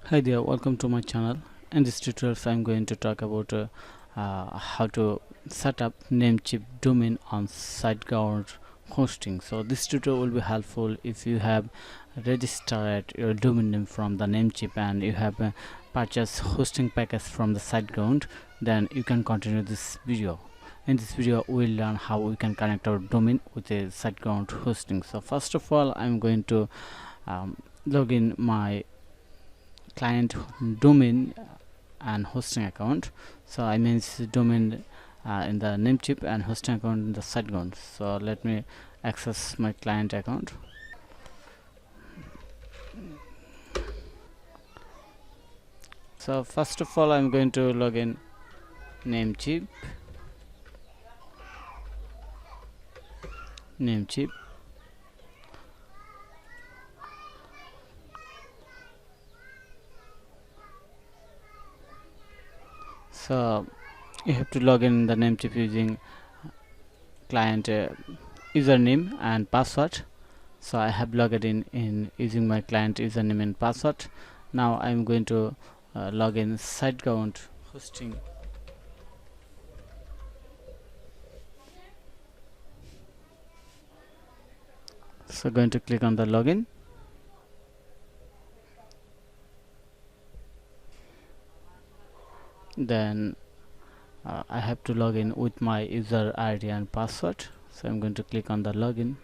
Hi there, welcome to my channel. In this tutorial I'm going to talk about how to set up Namecheap domain on Siteground hosting. So this tutorial will be helpful if you have registered your domain name from the Namecheap and you have purchased hosting package from the Siteground. Then you can continue this video. In this video we'll learn how we can connect our domain with a Siteground hosting. So first of all, I'm going to log in my client domain and hosting account. So I mean domain in the Namecheap and hosting account in the Siteground. So let me access my client account. So first of all, I'm going to log in Namecheap. So you have to log in the Namecheap using client username and password. So I have logged in using my client username and password. Now I'm going to log in Siteground hosting. So going to click on the login. Then I have to log in with my user ID and password. So I'm going to click on the login.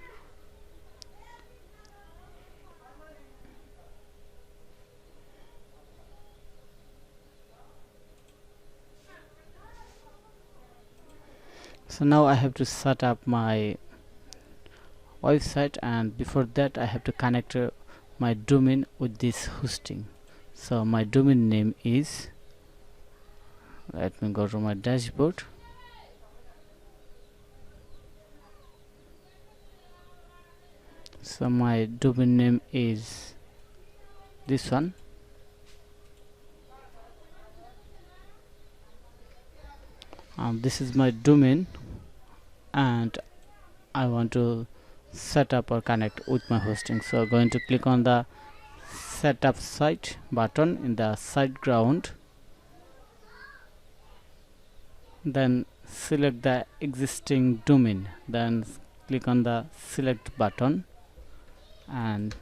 So now I have to set up my website, and before that I have to connect my domain with this hosting. So my domain name is, let me go to my dashboard. So my domain name is this one. This is my domain and I want to set up or connect with my hosting. So going to click on the setup site button in the Siteground. Then select the existing domain, then click on the select button and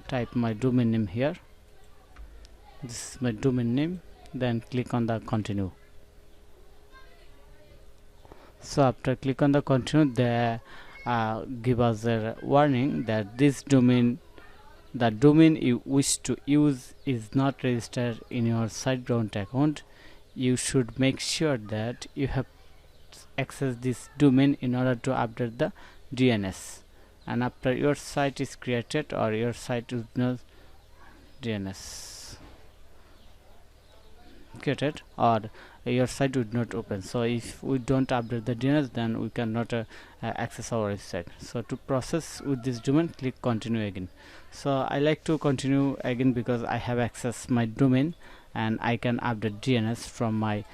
type my domain name here. This is my domain name. Then click on the continue. So after click on the continue, they give us a warning that this domain, the domain you wish to use, is not registered in your Siteground account. You should make sure that you have access this domain in order to update the DNS. And after your site is created or your site is not DNS created, or your site would not open. So if we don't update the DNS, then we cannot access our website. So to process with this domain, click continue again. So I like to continue again because I have access my domain and I can update DNS from my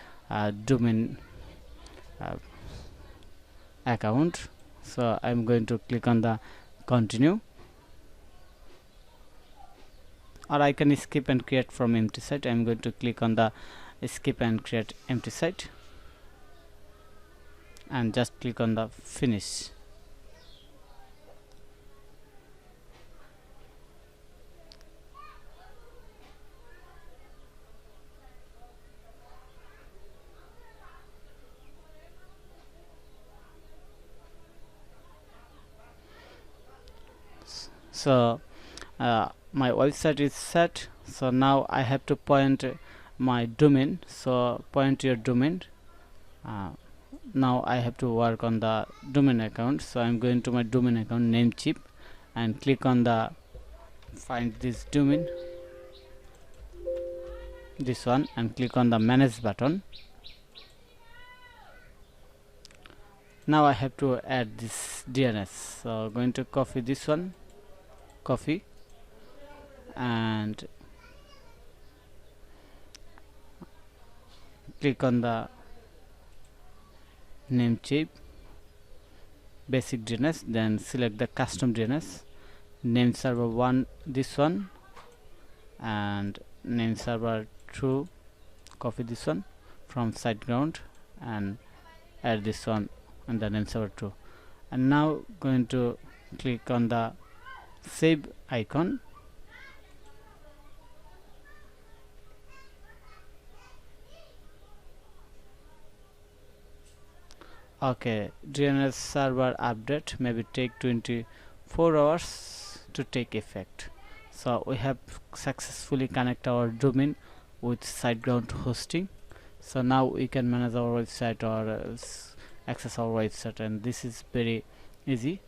domain account. So I'm going to click on the continue, or I can skip and create from empty site. I'm going to click on the skip and create empty site and just click on the finish. So my website is set. So now I have to point my domain. So point your domain. Now I have to work on the domain account. So I'm going to my domain account Namecheap and click on the find this domain, this one, and click on the manage button. Now I have to add this DNS. So going to copy this one, copy, and click on the Namecheap basic DNS, then select the custom DNS, name server 1, this one, and name server 2, copy this one from SiteGround and add this one and the name server 2, and now going to click on the save icon. Okay, DNS server update maybe take 24 hours to take effect. So we have successfully connect our domain with SiteGround hosting. So now we can manage our website or access our website, and this is very easy.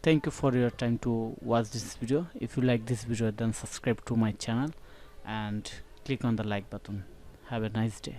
Thank you for your time to watch this video. If you like this video, then subscribe to my channel and click on the like button. Have a nice day.